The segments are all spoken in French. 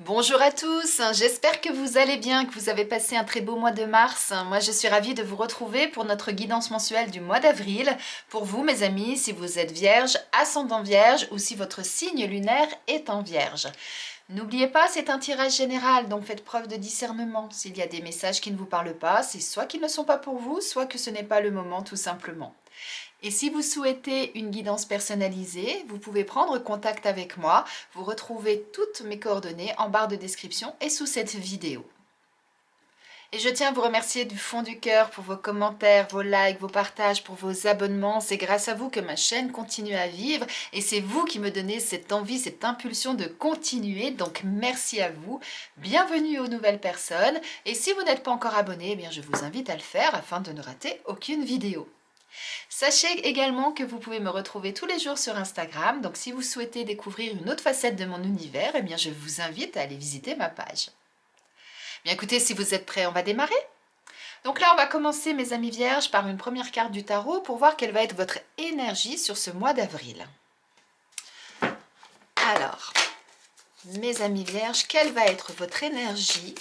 Bonjour à tous, j'espère que vous allez bien, que vous avez passé un très beau mois de mars. Moi je suis ravie de vous retrouver pour notre guidance mensuelle du mois d'avril. Pour vous mes amis, si vous êtes vierge, ascendant vierge ou si votre signe lunaire est en vierge. N'oubliez pas, c'est un tirage général, donc faites preuve de discernement. S'il y a des messages qui ne vous parlent pas, c'est soit qu'ils ne sont pas pour vous, soit que ce n'est pas le moment tout simplement. Et si vous souhaitez une guidance personnalisée, vous pouvez prendre contact avec moi. Vous retrouvez toutes mes coordonnées en barre de description et sous cette vidéo. Et je tiens à vous remercier du fond du cœur pour vos commentaires, vos likes, vos partages, pour vos abonnements. C'est grâce à vous que ma chaîne continue à vivre et c'est vous qui me donnez cette envie, cette impulsion de continuer. Donc merci à vous. Bienvenue aux nouvelles personnes. Et si vous n'êtes pas encore abonné, eh bien, je vous invite à le faire afin de ne rater aucune vidéo. Sachez également que vous pouvez me retrouver tous les jours sur Instagram, donc si vous souhaitez découvrir une autre facette de mon univers, eh bien je vous invite à aller visiter ma page. Bien écoutez, si vous êtes prêts, on va démarrer. Donc là, on va commencer, mes amis vierges, par une première carte du tarot pour voir quelle va être votre énergie sur ce mois d'avril. Alors, mes amis vierges, quelle va être votre énergie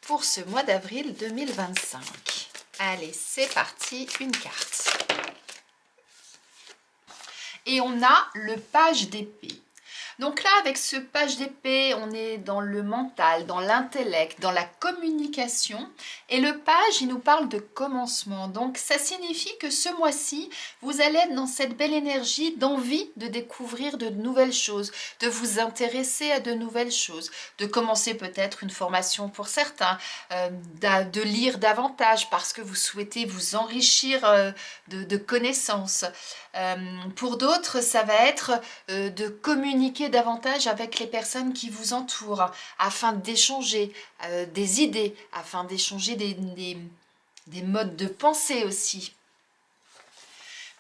pour ce mois d'avril 2025 ? Allez, c'est parti, une carte. Et on a le page d'épée. Donc là, avec ce page d'épée, on est dans le mental, dans l'intellect, dans la communication. Et le page, il nous parle de commencement. Donc ça signifie que ce mois-ci, vous allez être dans cette belle énergie d'envie de découvrir de nouvelles choses, de vous intéresser à de nouvelles choses, de commencer peut-être une formation pour certains, de lire davantage parce que vous souhaitez vous enrichir de connaissances. Pour d'autres, ça va être de communiquer davantage avec les personnes qui vous entourent afin d'échanger des idées, afin d'échanger des modes de pensée aussi.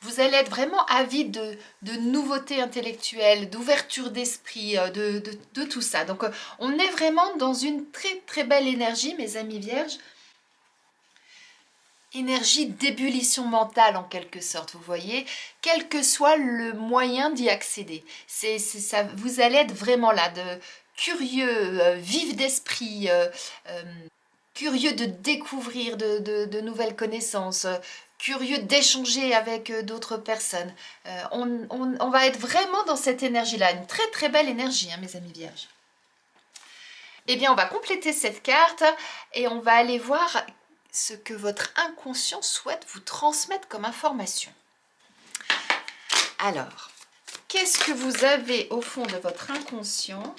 Vous allez être vraiment avide de nouveautés intellectuelles, d'ouverture d'esprit, de tout ça. Donc on est vraiment dans une très très belle énergie, mes amis vierges. Énergie d'ébullition mentale en quelque sorte, vous voyez, quel que soit le moyen d'y accéder. Ça, vous allez être vraiment là, de curieux, vif d'esprit, curieux de découvrir de nouvelles connaissances, curieux d'échanger avec d'autres personnes. On va être vraiment dans cette énergie-là, une très très belle énergie, hein, mes amis vierges. Eh bien, on va compléter cette carte et on va aller voir ce que votre inconscient souhaite vous transmettre comme information. Alors, qu'est-ce que vous avez au fond de votre inconscient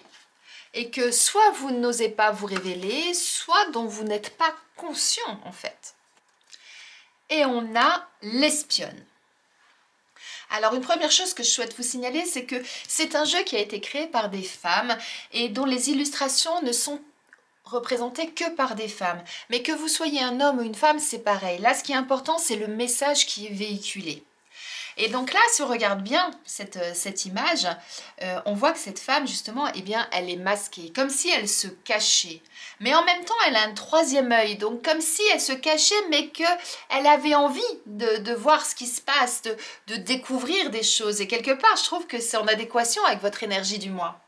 et que soit vous n'osez pas vous révéler, soit dont vous n'êtes pas conscient en fait. Et on a l'espionne. Alors une première chose que je souhaite vous signaler, c'est que c'est un jeu qui a été créé par des femmes et dont les illustrations ne sont représentées que par des femmes. Mais que vous soyez un homme ou une femme, c'est pareil. Là, ce qui est important, c'est le message qui est véhiculé. Et donc là, si on regarde bien cette image, on voit que cette femme, justement, eh bien, elle est masquée, comme si elle se cachait. Mais en même temps, elle a un troisième œil, donc comme si elle se cachait, mais qu'elle avait envie de voir ce qui se passe, de découvrir des choses. Et quelque part, je trouve que c'est en adéquation avec votre énergie du mois.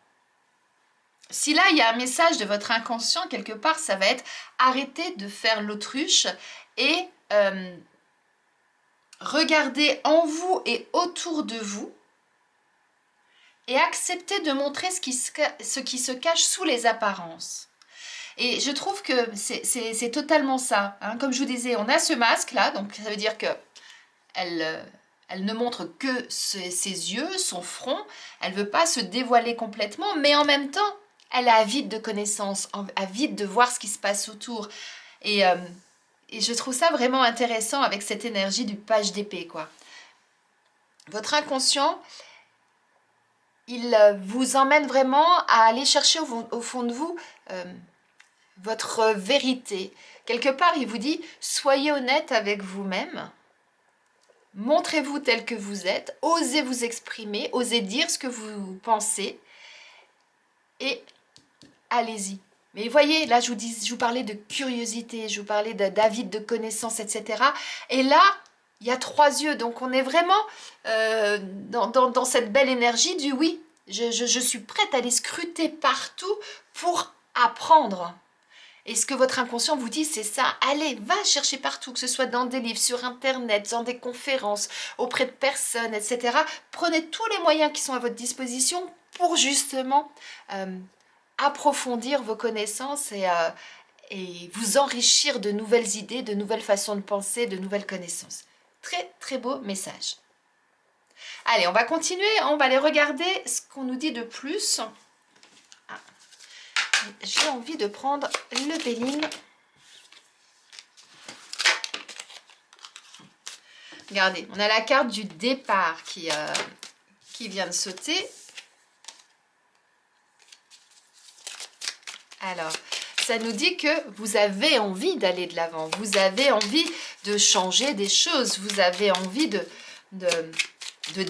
Si là, il y a un message de votre inconscient, quelque part, ça va être arrêtez de faire l'autruche et regardez en vous et autour de vous et acceptez de montrer ce qui se cache sous les apparences. Et je trouve que c'est totalement ça. Hein. Comme je vous disais, on a ce masque-là, donc ça veut dire que elle ne montre que ses yeux, son front. Elle ne veut pas se dévoiler complètement, mais en même temps, elle est avide de connaissances, avide de voir ce qui se passe autour. Et je trouve ça vraiment intéressant avec cette énergie du page d'épée, quoi. Votre inconscient, il vous emmène vraiment à aller chercher au fond de vous votre vérité. Quelque part, il vous dit, soyez honnête avec vous-même, montrez-vous tel que vous êtes, osez vous exprimer, osez dire ce que vous pensez et allez-y. Mais voyez, là, je vous parlais de curiosité, je vous parlais d'avide de connaissances, etc. Et là, il y a 3 yeux, donc on est vraiment dans cette belle énergie du oui. Je suis prête à aller scruter partout pour apprendre. Et ce que votre inconscient vous dit, c'est ça. Allez, va chercher partout, que ce soit dans des livres, sur Internet, dans des conférences, auprès de personnes, etc. Prenez tous les moyens qui sont à votre disposition pour justement approfondir vos connaissances et vous enrichir de nouvelles idées, de nouvelles façons de penser, de nouvelles connaissances. Très, très beau message. Allez, on va continuer, on va aller regarder ce qu'on nous dit de plus. Ah, j'ai envie de prendre le Béline. Regardez, on a la carte du départ qui vient de sauter. Alors, ça nous dit que vous avez envie d'aller de l'avant, vous avez envie de changer des choses, vous avez envie de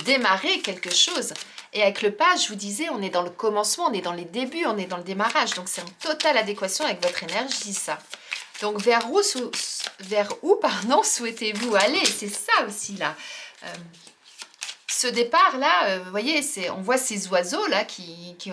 démarrer quelque chose. Et avec le page, je vous disais, on est dans le commencement, on est dans les débuts, on est dans le démarrage. Donc, c'est en totale adéquation avec votre énergie, ça. Donc, vers où souhaitez-vous aller? C'est ça aussi, là. Ce départ-là, vous voyez, on voit ces oiseaux-là qui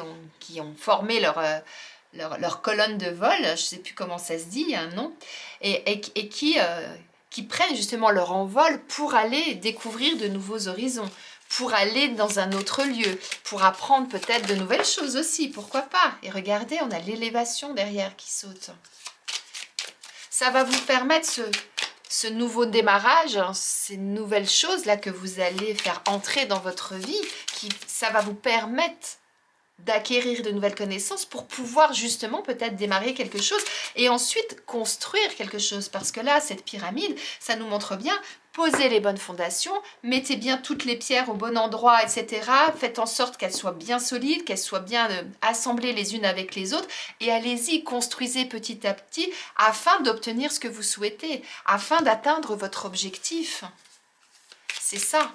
ont formé leur colonne de vol, je ne sais plus comment ça se dit, un nom, et qui prennent justement leur envol pour aller découvrir de nouveaux horizons, pour aller dans un autre lieu, pour apprendre peut-être de nouvelles choses aussi, pourquoi pas. Et regardez, on a l'élévation derrière qui saute. Ça va vous permettre ce nouveau démarrage, hein, ces nouvelles choses là que vous allez faire entrer dans votre vie, ça va vous permettre d'acquérir de nouvelles connaissances pour pouvoir justement peut-être démarrer quelque chose et ensuite construire quelque chose. Parce que là, cette pyramide, ça nous montre bien, posez les bonnes fondations, mettez bien toutes les pierres au bon endroit, etc. Faites en sorte qu'elles soient bien solides, qu'elles soient bien assemblées les unes avec les autres et allez-y, construisez petit à petit afin d'obtenir ce que vous souhaitez, afin d'atteindre votre objectif. C'est ça.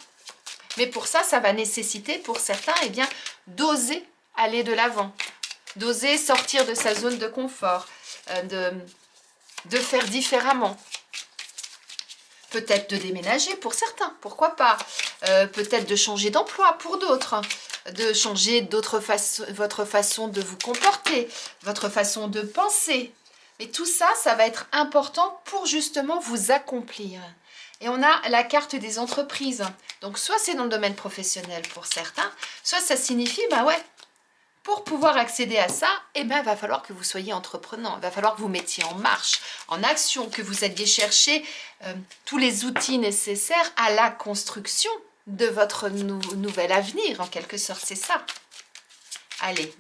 Mais pour ça, ça va nécessiter pour certains, eh bien, d'oser aller de l'avant, d'oser sortir de sa zone de confort, de faire différemment. Peut-être de déménager pour certains, pourquoi pas. Peut-être de changer d'emploi pour d'autres, de changer votre façon de vous comporter, votre façon de penser. Mais tout ça, ça va être important pour justement vous accomplir. Et on a la carte des entreprises. Donc soit c'est dans le domaine professionnel pour certains, soit ça signifie, bah ouais, pour pouvoir accéder à ça, eh ben, il va falloir que vous soyez entreprenant, il va falloir que vous mettiez en marche, en action, que vous alliez chercher tous les outils nécessaires à la construction de votre nouvel avenir, en quelque sorte, c'est ça. Allez,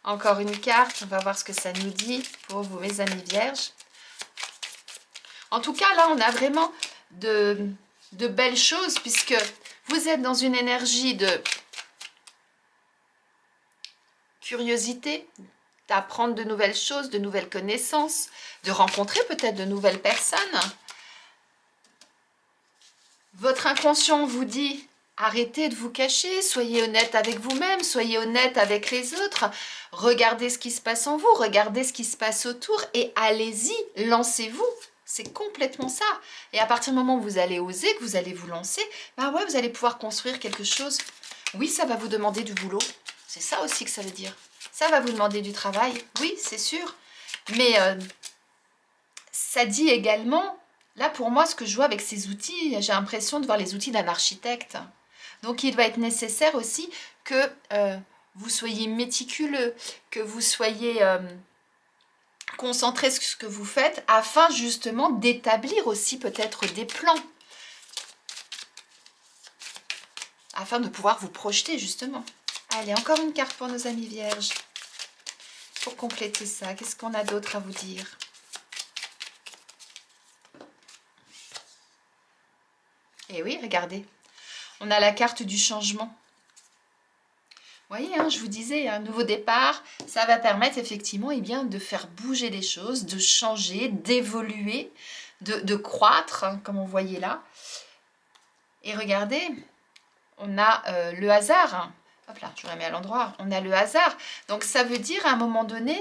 encore une carte, on va voir ce que ça nous dit pour vous, mes amis vierges. En tout cas, là, on a vraiment de belles choses, puisque vous êtes dans une énergie de curiosité, d'apprendre de nouvelles choses, de nouvelles connaissances, de rencontrer peut-être de nouvelles personnes. Votre inconscient vous dit, arrêtez de vous cacher, soyez honnête avec vous-même, soyez honnête avec les autres, regardez ce qui se passe en vous, regardez ce qui se passe autour et allez-y, lancez-vous. C'est complètement ça. Et à partir du moment où vous allez oser, que vous allez vous lancer, ben ouais, vous allez pouvoir construire quelque chose. Oui, ça va vous demander du boulot. C'est ça aussi que ça veut dire. Ça va vous demander du travail, oui, c'est sûr. Mais ça dit également, là pour moi, ce que je vois avec ces outils, j'ai l'impression de voir les outils d'un architecte. Donc il va être nécessaire aussi que vous soyez méticuleux, que vous soyez concentré sur ce que vous faites, afin justement d'établir aussi peut-être des plans. Afin de pouvoir vous projeter justement. Allez, encore une carte pour nos amis vierges. Pour compléter ça, qu'est-ce qu'on a d'autre à vous dire? Et oui, regardez. On a la carte du changement. Vous voyez, hein, je vous disais, un nouveau départ, ça va permettre effectivement eh bien, de faire bouger les choses, de changer, d'évoluer, de croître, hein, comme on voyait là. Et regardez, on a le hasard, hein. Hop là, je vous la mets à l'endroit. On a le hasard. Donc, ça veut dire, à un moment donné,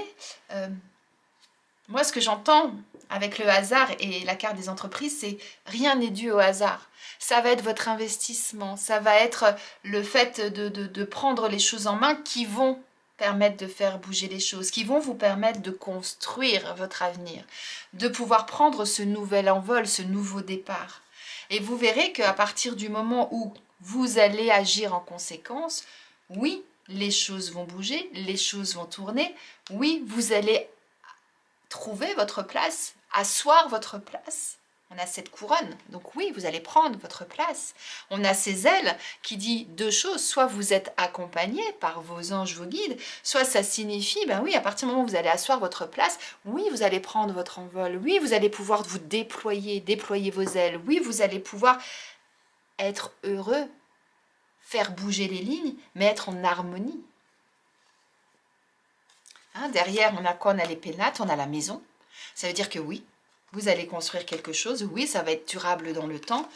moi, ce que j'entends avec le hasard et la carte des entreprises, c'est rien n'est dû au hasard. Ça va être votre investissement. Ça va être le fait de prendre les choses en main qui vont permettre de faire bouger les choses, qui vont vous permettre de construire votre avenir, de pouvoir prendre ce nouvel envol, ce nouveau départ. Et vous verrez qu'à partir du moment où vous allez agir en conséquence, oui, les choses vont bouger, les choses vont tourner, oui, vous allez trouver votre place, asseoir votre place. On a cette couronne, donc oui, vous allez prendre votre place. On a ces ailes qui dit deux choses, soit vous êtes accompagné par vos anges, vos guides, soit ça signifie, ben oui, à partir du moment où vous allez asseoir votre place, oui, vous allez prendre votre envol, oui, vous allez pouvoir vous déployer, déployer vos ailes, oui, vous allez pouvoir être heureux, faire bouger les lignes, mais être en harmonie. Hein, derrière, on a quoi? On a les pénates, on a la maison. Ça veut dire que oui, vous allez construire quelque chose. Oui, ça va être durable dans le temps.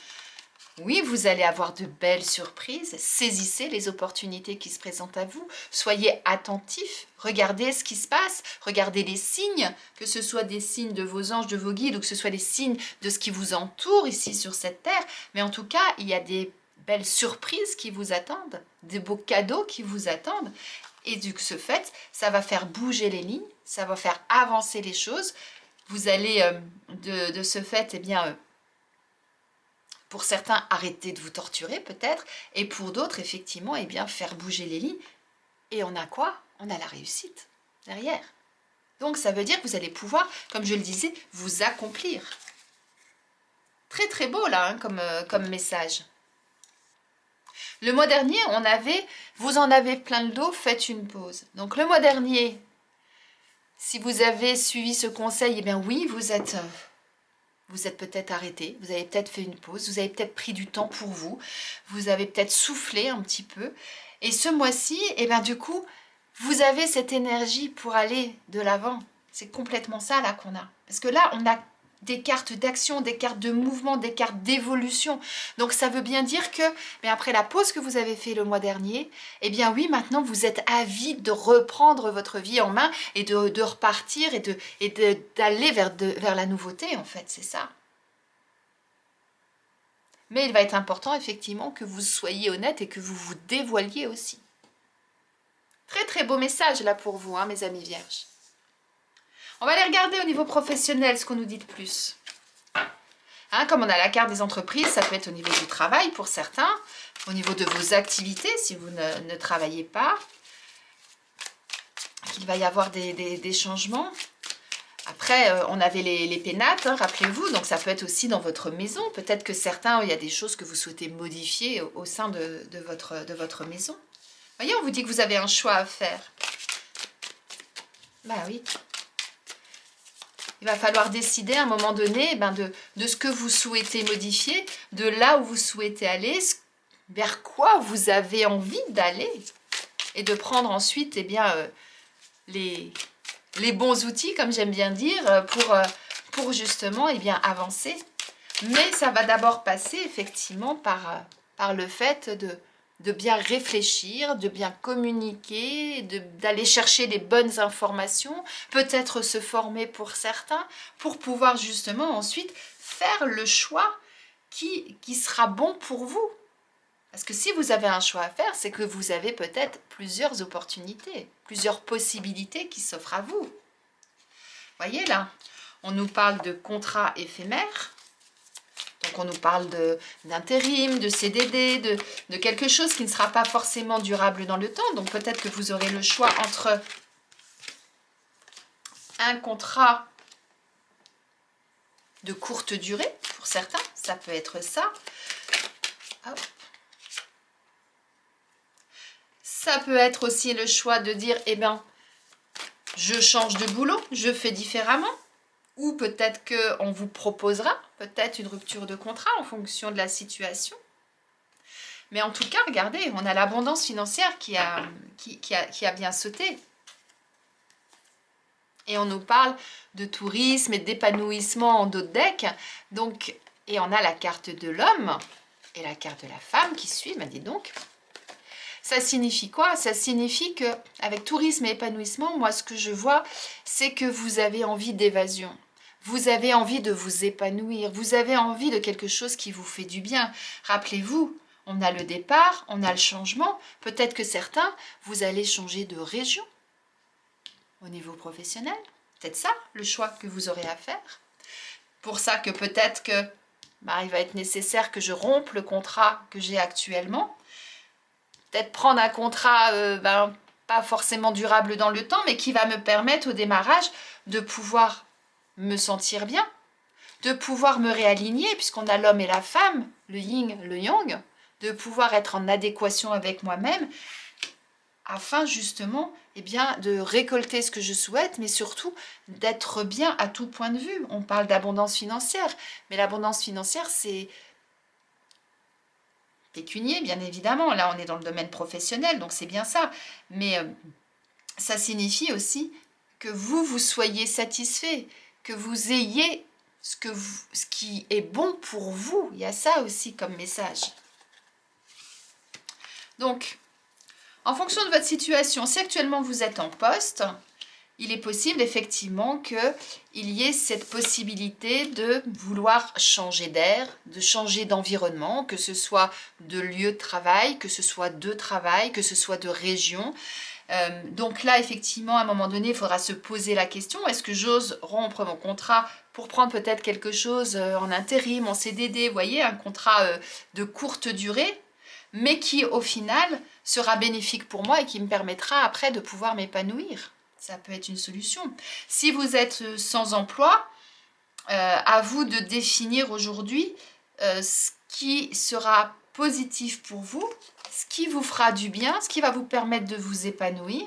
Oui, vous allez avoir de belles surprises. Saisissez les opportunités qui se présentent à vous. Soyez attentifs. Regardez ce qui se passe. Regardez les signes, que ce soit des signes de vos anges, de vos guides, ou que ce soit des signes de ce qui vous entoure ici sur cette terre. Mais en tout cas, il y a des belles surprises qui vous attendent, des beaux cadeaux qui vous attendent. Et de ce fait, ça va faire bouger les lignes, ça va faire avancer les choses. Vous allez, de ce fait, eh bien, pour certains, arrêter de vous torturer peut-être, et pour d'autres, effectivement, eh bien, faire bouger les lignes. Et on a quoi? On a la réussite derrière. Donc, ça veut dire que vous allez pouvoir, comme je le disais, vous accomplir. Très, très beau, là, hein, comme message. Le mois dernier, vous en avez plein le dos, faites une pause. Donc le mois dernier, si vous avez suivi ce conseil, eh bien oui, vous êtes peut-être arrêté, vous avez peut-être fait une pause, vous avez peut-être pris du temps pour vous, vous avez peut-être soufflé un petit peu. Et ce mois-ci, eh bien du coup, vous avez cette énergie pour aller de l'avant. C'est complètement ça là qu'on a. Parce que là, on a des cartes d'action, des cartes de mouvement, des cartes d'évolution. Donc ça veut bien dire que, mais après la pause que vous avez fait le mois dernier, eh bien oui, maintenant vous êtes avide de reprendre votre vie en main et de repartir et d'aller vers la nouveauté, en fait, c'est ça. Mais il va être important, effectivement, que vous soyez honnête et que vous vous dévoiliez aussi. Très très beau message là pour vous, hein, mes amis vierges. On va aller regarder au niveau professionnel ce qu'on nous dit de plus. Hein, comme on a la carte des entreprises, ça peut être au niveau du travail pour certains, au niveau de vos activités si vous ne travaillez pas, qu'il va y avoir des changements. Après, on avait les pénates, hein, rappelez-vous, donc ça peut être aussi dans votre maison. Peut-être que certains, il y a des choses que vous souhaitez modifier au sein de votre maison. Vous voyez, on vous dit que vous avez un choix à faire. Bah oui. Il va falloir décider à un moment donné de ce que vous souhaitez modifier, de là où vous souhaitez aller, vers quoi vous avez envie d'aller, et de prendre ensuite eh bien, les bons outils, comme j'aime bien dire, pour justement eh bien, avancer. Mais ça va d'abord passer effectivement par le fait de bien réfléchir, de bien communiquer, d'aller chercher les bonnes informations, peut-être se former pour certains, pour pouvoir justement ensuite faire le choix qui sera bon pour vous. Parce que si vous avez un choix à faire, c'est que vous avez peut-être plusieurs opportunités, plusieurs possibilités qui s'offrent à vous. Voyez là, on nous parle de contrats éphémères. Donc on nous parle d'intérim, de CDD, de quelque chose qui ne sera pas forcément durable dans le temps. Donc peut-être que vous aurez le choix entre un contrat de courte durée, pour certains, ça peut être ça. Hop. Ça peut être aussi le choix de dire, eh bien, je change de boulot, je fais différemment. Ou peut-être qu'on vous proposera peut-être une rupture de contrat en fonction de la situation. Mais en tout cas, regardez, on a l'abondance financière qui a bien sauté. Et on nous parle de tourisme et d'épanouissement en dos de deck. Donc, et on a la carte de l'homme et la carte de la femme qui suit, dis donc. Ça signifie quoi? Ça signifie qu'avec tourisme et épanouissement, moi ce que je vois, c'est que vous avez envie d'évasion. Vous avez envie de vous épanouir, vous avez envie de quelque chose qui vous fait du bien. Rappelez-vous, on a le départ, on a le changement. Peut-être que certains, vous allez changer de région. au niveau professionnel. Peut-être ça, le choix que vous aurez à faire. Pour ça que peut-être que il va être nécessaire que je rompe le contrat que j'ai actuellement. Peut-être prendre un contrat pas forcément durable dans le temps, mais qui va me permettre au démarrage de pouvoir me sentir bien, de pouvoir me réaligner, puisqu'on a l'homme et la femme, le yin, le yang, de pouvoir être en adéquation avec moi-même, afin justement de récolter ce que je souhaite, mais surtout d'être bien à tout point de vue. On parle d'abondance financière, mais l'abondance financière, c'est pécunier, bien évidemment. Là, on est dans le domaine professionnel, donc c'est bien ça. Mais ça signifie aussi que vous soyez satisfait, que vous ayez ce qui est bon pour vous. Il y a ça aussi comme message. Donc, en fonction de votre situation, si actuellement vous êtes en poste, il est possible effectivement qu'il y ait cette possibilité de vouloir changer d'air, de changer d'environnement, que ce soit de lieu de travail, que ce soit de travail, que ce soit de région. Donc là, effectivement, à un moment donné, il faudra se poser la question, est-ce que j'ose rompre mon contrat pour prendre peut-être quelque chose en intérim, en CDD, vous voyez, un contrat de courte durée, mais qui au final sera bénéfique pour moi et qui me permettra après de pouvoir m'épanouir. Ça peut être une solution. Si vous êtes sans emploi, à vous de définir aujourd'hui ce qui sera positif pour vous, ce qui vous fera du bien, ce qui va vous permettre de vous épanouir.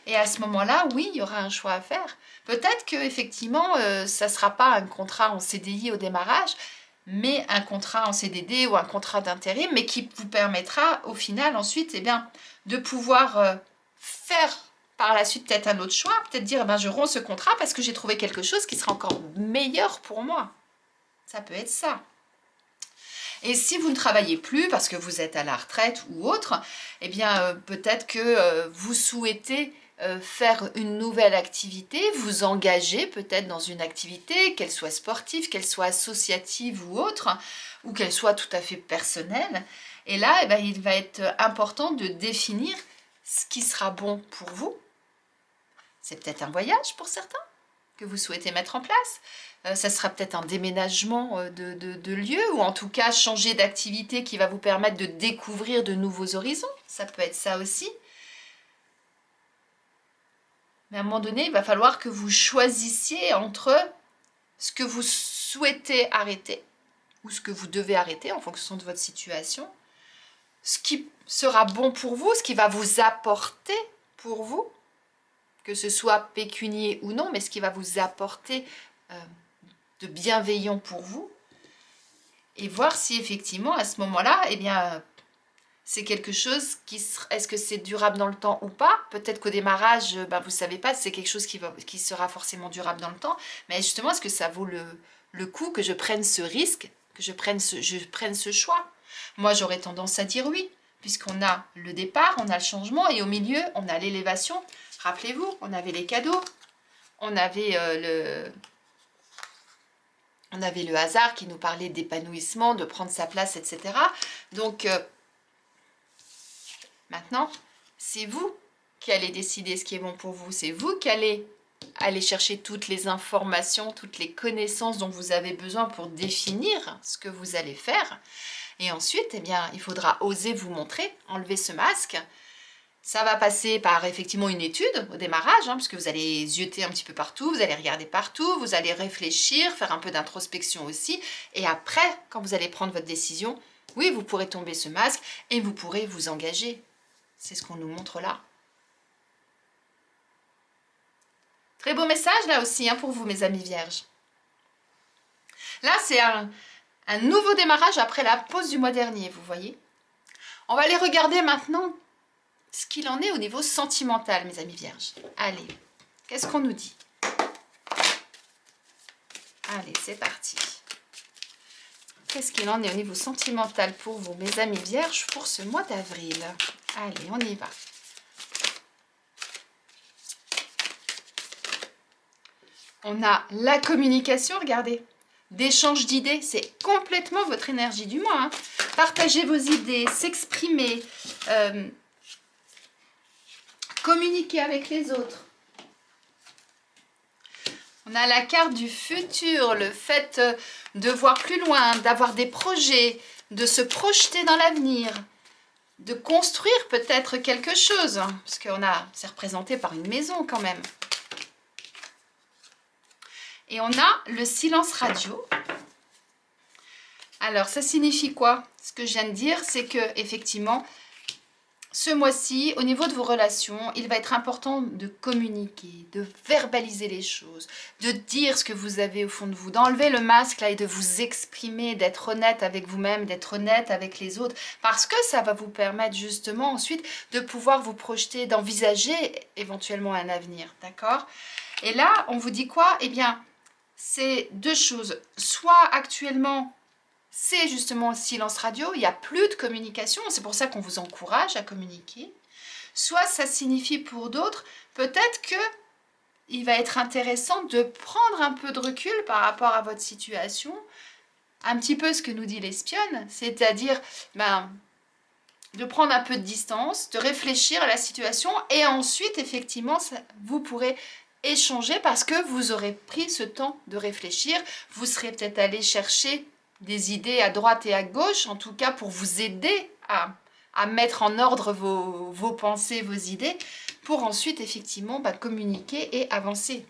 Et à ce moment-là, oui, il y aura un choix à faire. Peut-être qu'effectivement, ça ne sera pas un contrat en CDI au démarrage, mais un contrat en CDD ou un contrat d'intérim, mais qui vous permettra au final ensuite de pouvoir faire par la suite peut-être un autre choix, peut-être dire je romps ce contrat parce que j'ai trouvé quelque chose qui sera encore meilleur pour moi. Ça peut être ça. Et si vous ne travaillez plus parce que vous êtes à la retraite ou autre, peut-être que vous souhaitez faire une nouvelle activité, vous engager peut-être dans une activité, qu'elle soit sportive, qu'elle soit associative ou autre, ou qu'elle soit tout à fait personnelle. Et là, il va être important de définir ce qui sera bon pour vous. C'est peut-être un voyage pour certains que vous souhaitez mettre en place. Ça sera peut-être un déménagement de lieu ou en tout cas changer d'activité qui va vous permettre de découvrir de nouveaux horizons. Ça peut être ça aussi. Mais à un moment donné, il va falloir que vous choisissiez entre ce que vous souhaitez arrêter ou ce que vous devez arrêter en fonction de votre situation, ce qui sera bon pour vous, ce qui va vous apporter pour vous, que ce soit pécunier ou non, mais ce qui va vous apporter de bienveillant pour vous, et voir si effectivement à ce moment-là, c'est quelque chose est-ce que c'est durable dans le temps ou pas? Peut-être qu'au démarrage, vous ne savez pas si c'est quelque chose qui sera forcément durable dans le temps, mais justement, est-ce que ça vaut le coup que je prenne ce risque, que je prenne ce choix? Moi, j'aurais tendance à dire oui, puisqu'on a le départ, on a le changement, et au milieu, on a l'élévation. Rappelez-vous, on avait les cadeaux, on avait le hasard qui nous parlait d'épanouissement, de prendre sa place, etc. Donc, maintenant, c'est vous qui allez décider ce qui est bon pour vous. C'est vous qui allez aller chercher toutes les informations, toutes les connaissances dont vous avez besoin pour définir ce que vous allez faire. Et ensuite, il faudra oser vous montrer, enlever ce masque. Ça va passer par effectivement une étude au démarrage, puisque vous allez zioter un petit peu partout, vous allez regarder partout, vous allez réfléchir, faire un peu d'introspection aussi. Et après, quand vous allez prendre votre décision, oui, vous pourrez tomber ce masque et vous pourrez vous engager. C'est ce qu'on nous montre là. Très beau message là aussi pour vous, mes amis vierges. Là, c'est un nouveau démarrage après la pause du mois dernier, vous voyez. On va aller regarder maintenant ce qu'il en est au niveau sentimental, mes amis vierges. Allez, qu'est-ce qu'on nous dit? Allez, c'est parti. Qu'est-ce qu'il en est au niveau sentimental pour vous, mes amis vierges, pour ce mois d'avril? Allez, on y va. On a la communication, regardez. D'échange d'idées, c'est complètement votre énergie du mois. Partager vos idées, s'exprimer, communiquer avec les autres. On a la carte du futur, le fait de voir plus loin, d'avoir des projets, de se projeter dans l'avenir, de construire peut-être quelque chose, hein, parce c'est représenté par une maison quand même. Et on a le silence radio. Alors, ça signifie quoi? Ce que je viens de dire, c'est que effectivement, ce mois-ci, au niveau de vos relations, il va être important de communiquer, de verbaliser les choses, de dire ce que vous avez au fond de vous, d'enlever le masque là et de vous exprimer, d'être honnête avec vous-même, d'être honnête avec les autres, parce que ça va vous permettre justement ensuite de pouvoir vous projeter, d'envisager éventuellement un avenir, d'accord? Et là, on vous dit quoi? Eh bien, c'est deux choses. Soit actuellement, c'est justement le silence radio, il n'y a plus de communication, c'est pour ça qu'on vous encourage à communiquer. Soit ça signifie pour d'autres, peut-être que il va être intéressant de prendre un peu de recul par rapport à votre situation, un petit peu ce que nous dit l'espionne, c'est-à-dire de prendre un peu de distance, de réfléchir à la situation et ensuite, effectivement, vous pourrez échanger parce que vous aurez pris ce temps de réfléchir, vous serez peut-être allé chercher des idées à droite et à gauche, en tout cas pour vous aider à mettre en ordre vos pensées, vos idées, pour ensuite effectivement communiquer et avancer.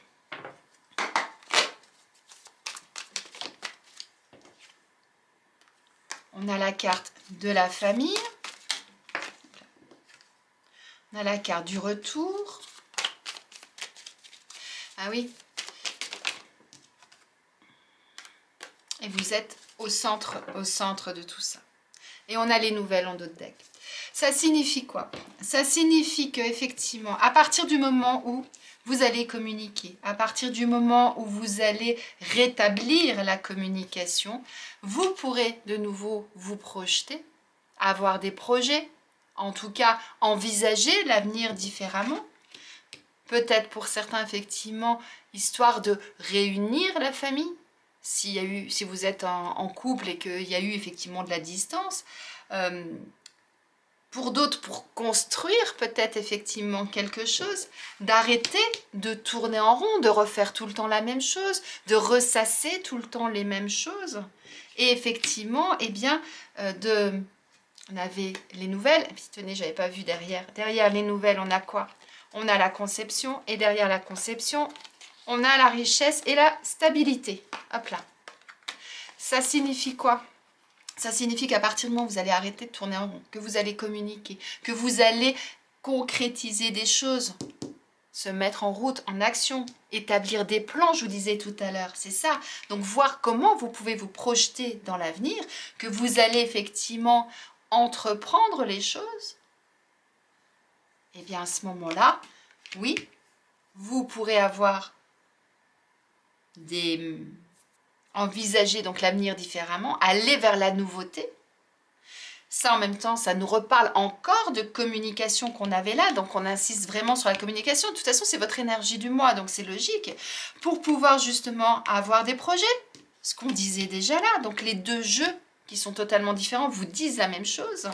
On a la carte de la famille, on a la carte du retour. Ah oui. Et vous êtes au centre de tout ça. Et on a les nouvelles en dos de deck. Ça signifie quoi? Ça signifie qu'effectivement, à partir du moment où vous allez communiquer, à partir du moment où vous allez rétablir la communication, vous pourrez de nouveau vous projeter, avoir des projets, en tout cas envisager l'avenir différemment. Peut-être pour certains, effectivement, histoire de réunir la famille, si vous êtes en couple et qu'il y a eu effectivement de la distance. Pour d'autres, pour construire peut-être effectivement quelque chose, d'arrêter de tourner en rond, de refaire tout le temps la même chose, de ressasser tout le temps les mêmes choses. Et effectivement, eh bien, on avait les nouvelles, et puis tenez, j'avais pas vu derrière. Derrière les nouvelles, on a quoi? On a la conception, et derrière la conception, on a la richesse et la stabilité. Hop là. Ça signifie quoi? Ça signifie qu'à partir du moment où vous allez arrêter de tourner en rond, que vous allez communiquer, que vous allez concrétiser des choses, se mettre en route, en action, établir des plans, je vous disais tout à l'heure, c'est ça. Donc voir comment vous pouvez vous projeter dans l'avenir, que vous allez effectivement entreprendre les choses, et bien à ce moment-là, oui, vous pourrez avoir envisager donc l'avenir différemment, aller vers la nouveauté. Ça, en même temps, ça nous reparle encore de communication qu'on avait là. Donc, on insiste vraiment sur la communication. De toute façon, c'est votre énergie du mois, donc c'est logique. Pour pouvoir justement avoir des projets, ce qu'on disait déjà là. Donc, les deux jeux qui sont totalement différents vous disent la même chose.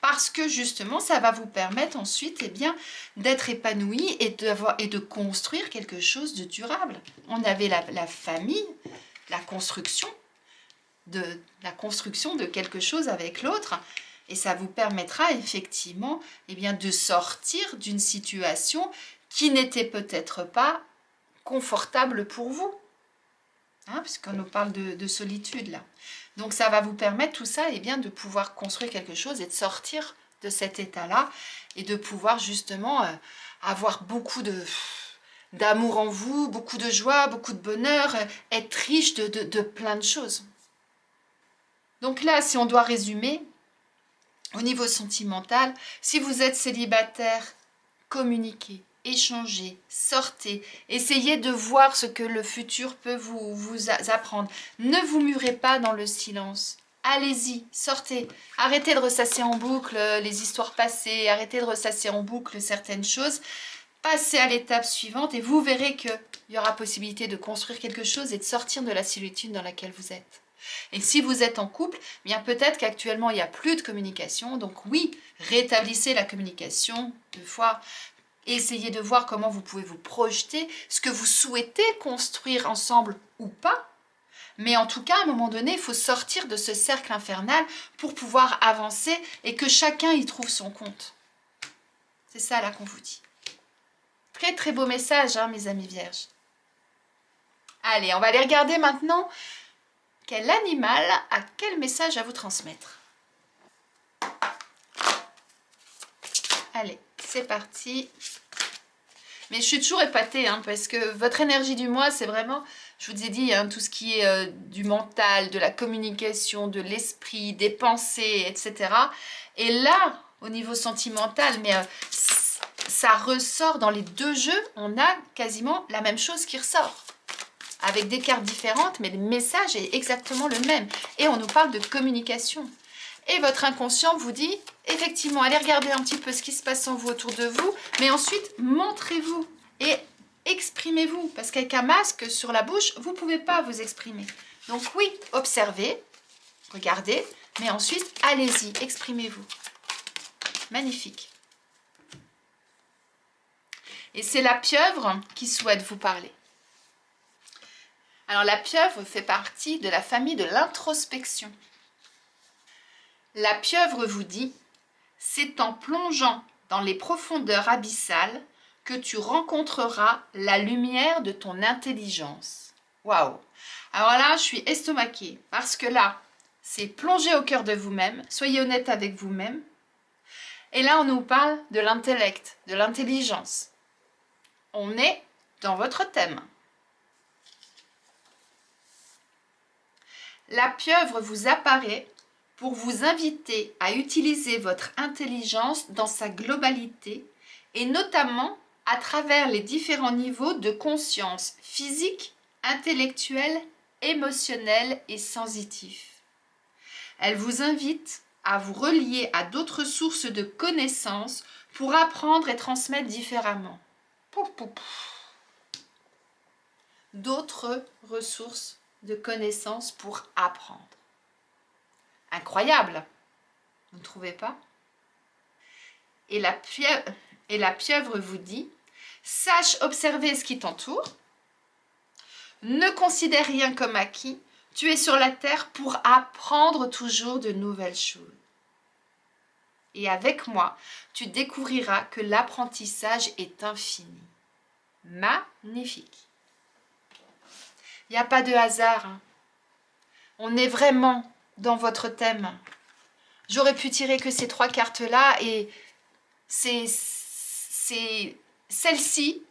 Parce que justement, ça va vous permettre ensuite eh bien, d'être épanoui et de construire quelque chose de durable. On avait la famille, la construction de quelque chose avec l'autre, et ça vous permettra effectivement eh bien, de sortir d'une situation qui n'était peut-être pas confortable pour vous, hein, puisqu'on nous parle de solitude là. Donc ça va vous permettre tout ça eh bien, de pouvoir construire quelque chose et de sortir de cet état-là et de pouvoir justement avoir beaucoup d'amour en vous, beaucoup de joie, beaucoup de bonheur, être riche de plein de choses. Donc là, si on doit résumer, au niveau sentimental, si vous êtes célibataire, communiquez, échangez, sortez, essayez de voir ce que le futur peut vous apprendre. Ne vous murez pas dans le silence. Allez-y, sortez. Arrêtez de ressasser en boucle les histoires passées, arrêtez de ressasser en boucle certaines choses. Passez à l'étape suivante et vous verrez qu'il y aura possibilité de construire quelque chose et de sortir de la solitude dans laquelle vous êtes. Et si vous êtes en couple, bien peut-être qu'actuellement il n'y a plus de communication. Donc oui, rétablissez la communication 2 fois. et essayez de voir comment vous pouvez vous projeter, ce que vous souhaitez construire ensemble ou pas. Mais en tout cas, à un moment donné, il faut sortir de ce cercle infernal pour pouvoir avancer et que chacun y trouve son compte. C'est ça là qu'on vous dit. Très très beau message, hein, mes amis vierges. Allez, on va aller regarder maintenant quel animal a quel message à vous transmettre. Allez, c'est parti. Mais je suis toujours épatée, hein, parce que votre énergie du mois, c'est vraiment, je vous ai dit, hein, tout ce qui est du mental, de la communication, de l'esprit, des pensées, etc. Et là, au niveau sentimental, mais ça ressort dans les deux jeux, on a quasiment la même chose qui ressort. Avec des cartes différentes, mais le message est exactement le même. Et on nous parle de communication. Et votre inconscient vous dit, effectivement, allez regarder un petit peu ce qui se passe en vous, autour de vous, mais ensuite, montrez-vous et exprimez-vous. Parce qu'avec un masque sur la bouche, vous ne pouvez pas vous exprimer. Donc oui, observez, regardez, mais ensuite, allez-y, exprimez-vous. Magnifique. Et c'est la pieuvre qui souhaite vous parler. Alors la pieuvre fait partie de la famille de l'introspection. La pieuvre vous dit, c'est en plongeant dans les profondeurs abyssales que tu rencontreras la lumière de ton intelligence. Waouh! Alors là, je suis estomaquée parce que là, c'est plonger au cœur de vous-même, soyez honnête avec vous-même. Et là, on nous parle de l'intellect, de l'intelligence. On est dans votre thème. La pieuvre vous apparaît pour vous inviter à utiliser votre intelligence dans sa globalité et notamment à travers les différents niveaux de conscience physique, intellectuelle, émotionnelle et sensitive. Elle vous invite à vous relier à d'autres sources de connaissances pour apprendre et transmettre différemment. D'autres ressources de connaissances pour apprendre. Incroyable, vous ne trouvez pas? Et la pieuvre vous dit, sache observer ce qui t'entoure, ne considère rien comme acquis, tu es sur la terre pour apprendre toujours de nouvelles choses. Et avec moi, tu découvriras que l'apprentissage est infini. Magnifique. Il n'y a pas de hasard. Hein. On est vraiment dans votre thème. J'aurais pu tirer que ces trois cartes-là et c'est celle-ci,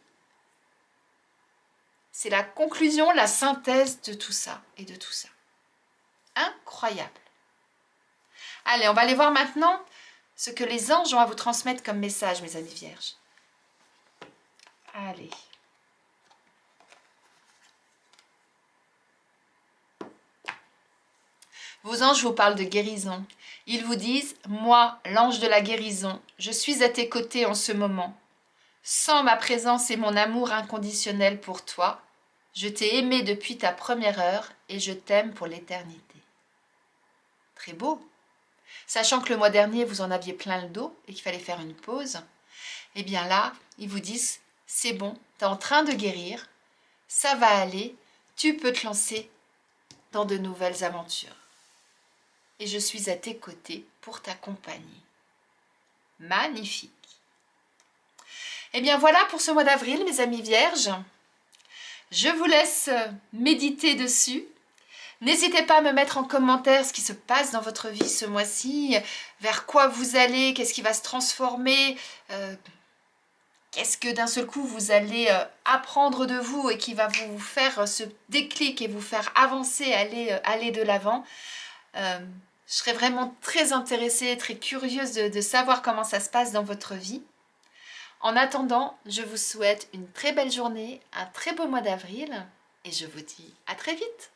c'est la conclusion, la synthèse de tout ça et de tout ça. Incroyable. Allez, on va aller voir maintenant ce que les anges ont à vous transmettre comme message, mes amis vierges. Allez. Vos anges vous parlent de guérison. Ils vous disent, moi, l'ange de la guérison, je suis à tes côtés en ce moment. Sans ma présence et mon amour inconditionnel pour toi, je t'ai aimé depuis ta première heure et je t'aime pour l'éternité. Très beau. Sachant que le mois dernier, vous en aviez plein le dos et qu'il fallait faire une pause, eh bien là, ils vous disent, c'est bon, tu es en train de guérir, ça va aller, tu peux te lancer dans de nouvelles aventures. Et je suis à tes côtés pour t'accompagner. Magnifique. Eh bien voilà pour ce mois d'avril, mes amis vierges. Je vous laisse méditer dessus. N'hésitez pas à me mettre en commentaire ce qui se passe dans votre vie ce mois-ci, vers quoi vous allez, qu'est-ce qui va se transformer, qu'est-ce que d'un seul coup vous allez apprendre de vous et qui va vous faire ce déclic et vous faire avancer, aller de l'avant. Je serais vraiment très intéressée, très curieuse de savoir comment ça se passe dans votre vie. En attendant, je vous souhaite une très belle journée, un très beau mois d'avril et je vous dis à très vite.